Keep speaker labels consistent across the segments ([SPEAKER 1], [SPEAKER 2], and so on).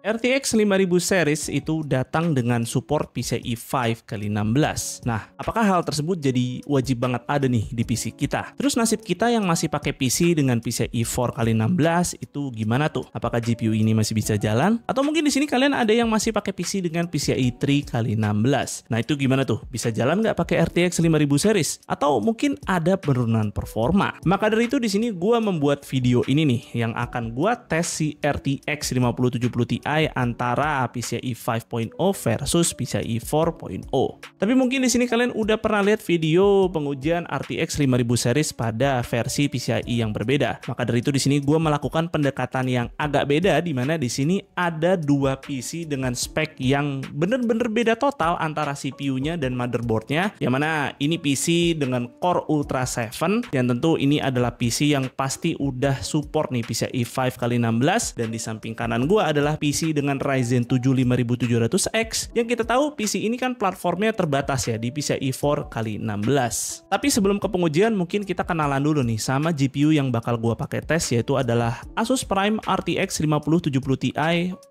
[SPEAKER 1] RTX 5000 series itu datang dengan support PCIe 5x16. Nah, apakah hal tersebut jadi wajib banget ada nih di PC kita? Terus nasib kita yang masih pakai PC dengan PCIe 4x16 itu gimana tuh? Apakah GPU ini masih bisa jalan? Atau mungkin di sini kalian ada yang masih pakai PC dengan PCIe 3x16. Nah, itu gimana tuh? Bisa jalan nggak pakai RTX 5000 series? Atau mungkin ada penurunan performa? Maka dari itu di sini gua membuat video ini nih yang akan gua tes si RTX 5070 Ti antara PCIe 5.0 versus PCIe 4.0. Tapi mungkin di sini kalian udah pernah lihat video pengujian RTX 5000 series pada versi PCIe yang berbeda. Maka dari itu di sini gue melakukan pendekatan yang agak beda, di mana di sini ada dua PC dengan spek yang bener-bener beda total antara CPU-nya dan motherboard-nya. Yang mana ini PC dengan Core Ultra 7 dan tentu ini adalah PC yang pasti udah support nih PCIe 5x16, dan di samping kanan gue adalah PC dengan Ryzen 7 5700X yang kita tahu PC ini kan platformnya terbatas ya di PCIe 4x16. Tapi sebelum ke pengujian mungkin kita kenalan dulu nih sama GPU yang bakal gua pakai tes, yaitu adalah Asus Prime RTX 5070 Ti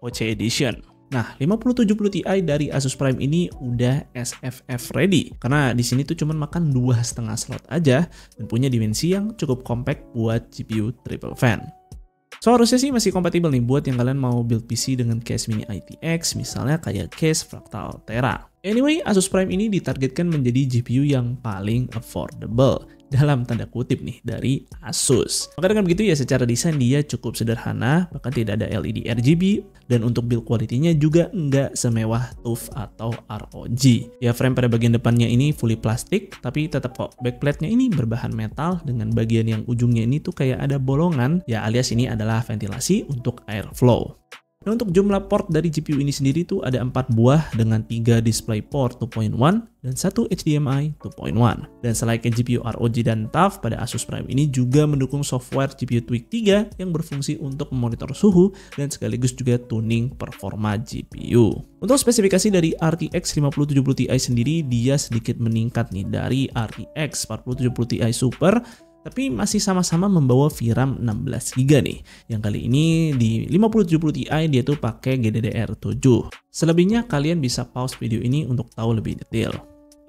[SPEAKER 1] OC Edition. Nah, 5070 Ti dari Asus Prime ini udah SFF ready karena di sini tuh cuman makan 2,5 slot aja dan punya dimensi yang cukup compact buat GPU triple fan. So harusnya sih masih kompatibel nih buat yang kalian mau build PC dengan case mini ITX, misalnya kayak case Fractal Terra. Anyway, Asus Prime ini ditargetkan menjadi GPU yang paling affordable dalam tanda kutip nih dari Asus. Maka dengan begitu ya secara desain dia cukup sederhana, bahkan tidak ada LED RGB, dan untuk build quality-nya juga nggak semewah TUF atau ROG. Ya frame pada bagian depannya ini fully plastik, tapi tetap kok backplate-nya ini berbahan metal dengan bagian yang ujungnya ini tuh kayak ada bolongan, ya alias ini adalah ventilasi untuk airflow. Nah, untuk jumlah port dari GPU ini sendiri tuh ada 4 buah dengan 3 display port 2.1 dan 1 HDMI 2.1. Dan selain GPU ROG dan TUF, pada Asus Prime ini juga mendukung software GPU Tweak 3 yang berfungsi untuk memonitor suhu dan sekaligus juga tuning performa GPU. Untuk spesifikasi dari RTX 5070 Ti sendiri, dia sedikit meningkat nih dari RTX 4070 Ti Super, tapi masih sama-sama membawa VRAM 16GB nih. Yang kali ini di 5070 Ti dia tuh pakai GDDR7. Selebihnya kalian bisa pause video ini untuk tahu lebih detail.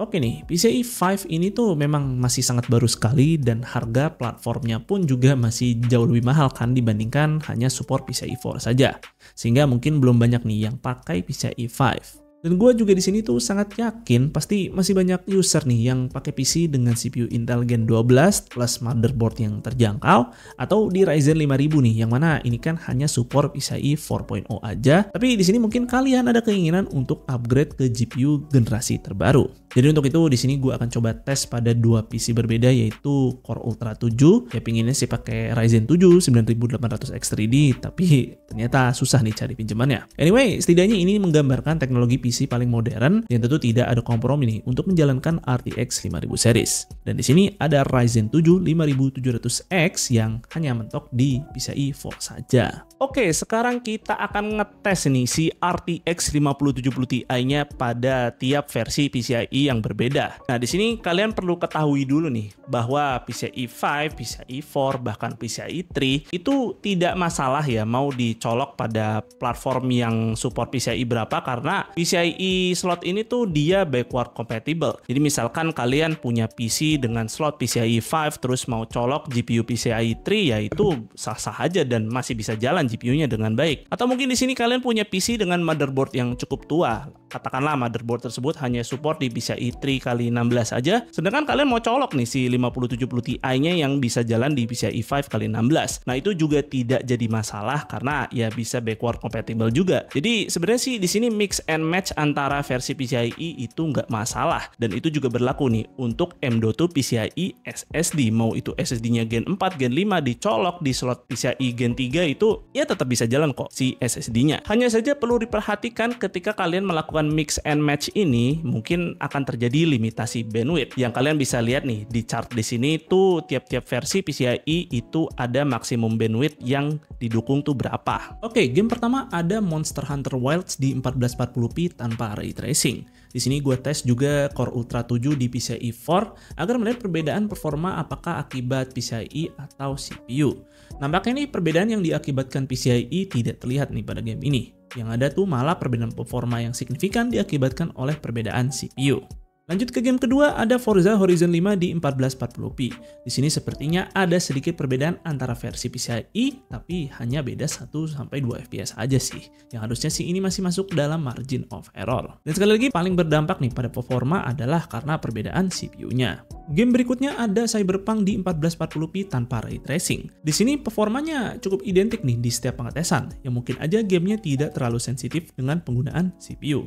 [SPEAKER 1] Oke nih, PCIe 5 ini tuh memang masih sangat baru sekali dan harga platformnya pun juga masih jauh lebih mahal kan dibandingkan hanya support PCIe 4 saja. Sehingga mungkin belum banyak nih yang pakai PCIe 5. Dan gue juga di sini tuh sangat yakin pasti masih banyak user nih yang pakai PC dengan CPU Intel Gen 12 plus motherboard yang terjangkau atau di Ryzen 5000 nih, yang mana ini kan hanya support PCIe 4.0 aja. Tapi di sini mungkin kalian ada keinginan untuk upgrade ke GPU generasi terbaru. Jadi untuk itu di sini gue akan coba tes pada dua PC berbeda, yaitu Core Ultra 7. Ya pinginnya sih pakai Ryzen 7 9800X3D, tapi ternyata susah nih cari pinjamannya. Anyway, setidaknya ini menggambarkan teknologi PC paling modern yang tentu tidak ada kompromi nih untuk menjalankan RTX 5000 series. Dan di sini ada Ryzen 7 5700X yang hanya mentok di PCIe 4 saja. Oke, sekarang kita akan ngetes nih si RTX 5070 Ti-nya pada tiap versi PCIe yang berbeda. Nah, di sini kalian perlu ketahui dulu nih bahwa PCIe 5, PCIe 4, bahkan PCIe 3 itu tidak masalah ya mau dicolok pada platform yang support PCIe berapa, karena PCIe slot ini tuh dia backward compatible. Jadi misalkan kalian punya PC dengan slot PCIe 5 terus mau colok GPU PCIe 3, ya itu sah-sah aja dan masih bisa jalan GPU-nya dengan baik. Atau mungkin di sini kalian punya PC dengan motherboard yang cukup tua. Katakanlah motherboard tersebut hanya support di PCIe 3x16 aja, sedangkan kalian mau colok nih si 5070 Ti-nya yang bisa jalan di PCIe 5x16. Nah, itu juga tidak jadi masalah karena ya bisa backward compatible juga. Jadi sebenarnya sih di sini mix and match antara versi PCIe itu nggak masalah, dan itu juga berlaku nih untuk M.2 PCIe SSD. Mau itu SSD-nya Gen 4, Gen 5 dicolok di slot PCIe Gen 3 itu ya tetap bisa jalan kok si SSD-nya. Hanya saja perlu diperhatikan ketika kalian melakukan mix and match ini mungkin akan terjadi limitasi bandwidth. Yang kalian bisa lihat nih di chart di sini tuh tiap-tiap versi PCIe itu ada maksimum bandwidth yang didukung tuh berapa. Oke, game pertama ada Monster Hunter Wilds di 1440p tanpa ray tracing. Di sini gue tes juga Core Ultra 7 di PCIe 4 agar melihat perbedaan performa apakah akibat PCIe atau CPU. Nampaknya nih perbedaan yang diakibatkan PCIe tidak terlihat nih pada game ini. Yang ada tuh malah perbedaan performa yang signifikan diakibatkan oleh perbedaan CPU. Lanjut ke game kedua, ada Forza Horizon 5 di 1440p. Di sini sepertinya ada sedikit perbedaan antara versi PCIe, tapi hanya beda 1-2 fps aja sih. Yang harusnya sih ini masih masuk dalam margin of error. Dan sekali lagi paling berdampak nih pada performa adalah karena perbedaan CPU-nya. Game berikutnya ada Cyberpunk di 1440p tanpa ray tracing. Di sini performanya cukup identik nih di setiap pengetesan, yang mungkin aja gamenya tidak terlalu sensitif dengan penggunaan CPU.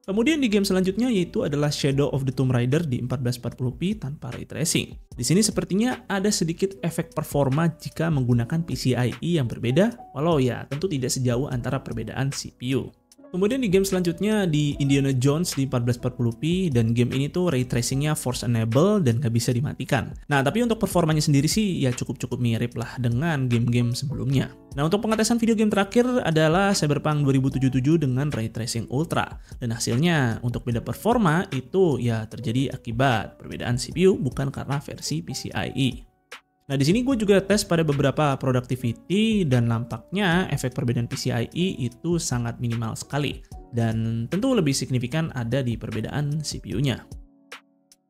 [SPEAKER 1] Kemudian di game selanjutnya yaitu adalah Shadow of the Tomb Raider di 1440p tanpa ray tracing. Di sini sepertinya ada sedikit efek performa jika menggunakan PCIe yang berbeda, walau ya tentu tidak sejauh antara perbedaan CPU. Kemudian di game selanjutnya di Indiana Jones di 1440p, dan game ini tuh ray tracingnya force enable dan nggak bisa dimatikan. Nah tapi untuk performanya sendiri sih ya cukup mirip lah dengan game-game sebelumnya. Nah untuk pengetesan video game terakhir adalah Cyberpunk 2077 dengan ray tracing ultra, dan hasilnya untuk beda performa itu ya terjadi akibat perbedaan CPU bukan karena versi PCIe. Nah di sini gue juga tes pada beberapa productivity dan nampaknya efek perbedaan PCIe itu sangat minimal sekali, dan tentu lebih signifikan ada di perbedaan CPU-nya.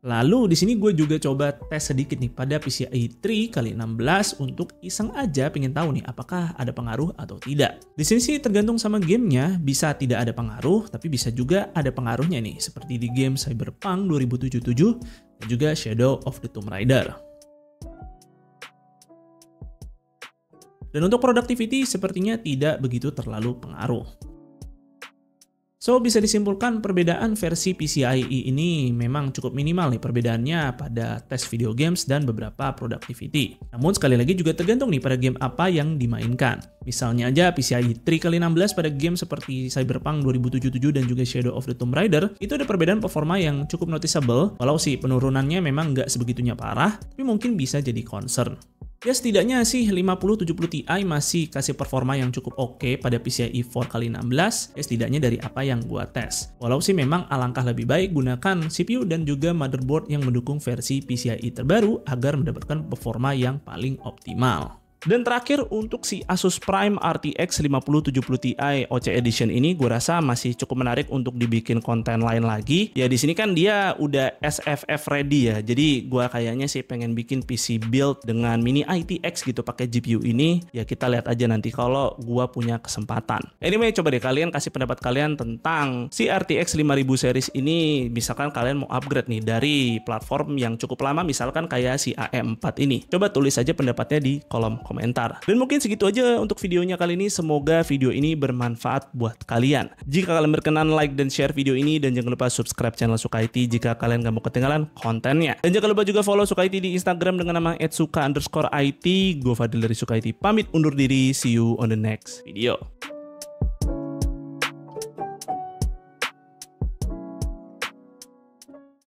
[SPEAKER 1] Lalu di sini gue juga coba tes sedikit nih pada PCIe 3x16 untuk iseng aja pengen tahu nih apakah ada pengaruh atau tidak. Di sini sih tergantung sama gamenya, bisa tidak ada pengaruh tapi bisa juga ada pengaruhnya nih, seperti di game Cyberpunk 2077 dan juga Shadow of the Tomb Raider. Dan untuk productivity sepertinya tidak begitu terlalu pengaruh. So, bisa disimpulkan perbedaan versi PCIe ini memang cukup minimal nih perbedaannya pada tes video games dan beberapa productivity. Namun sekali lagi juga tergantung nih pada game apa yang dimainkan. Misalnya aja PCIe 3x16 pada game seperti Cyberpunk 2077 dan juga Shadow of the Tomb Raider, itu ada perbedaan performa yang cukup noticeable, walau sih penurunannya memang nggak sebegitunya parah, tapi mungkin bisa jadi concern. Ya setidaknya sih 5070 Ti masih kasih performa yang cukup oke pada PCIe 4x16, ya setidaknya dari apa yang gua tes. Walau sih memang alangkah lebih baik gunakan CPU dan juga motherboard yang mendukung versi PCIe terbaru agar mendapatkan performa yang paling optimal. Dan terakhir untuk si Asus Prime RTX 5070 Ti OC Edition ini gue rasa masih cukup menarik untuk dibikin konten lain lagi. Ya di sini kan dia udah SFF ready ya. Jadi gue kayaknya sih pengen bikin PC build dengan mini ITX gitu pakai GPU ini. Ya kita lihat aja nanti kalau gue punya kesempatan. Anyway, coba deh kalian kasih pendapat kalian tentang si RTX 5000 series ini. Misalkan kalian mau upgrade nih dari platform yang cukup lama, misalkan kayak si AM4 ini. Coba tulis aja pendapatnya di kolom komentar. Dan mungkin segitu aja untuk videonya kali ini. Semoga video ini bermanfaat buat kalian. Jika kalian berkenan, like dan share video ini, dan jangan lupa subscribe channel Suka IT jika kalian gak mau ketinggalan kontennya. Dan jangan lupa juga follow Suka IT di Instagram dengan nama @suka_it. Gue Fadil dari Suka IT pamit undur diri. See you on the next video.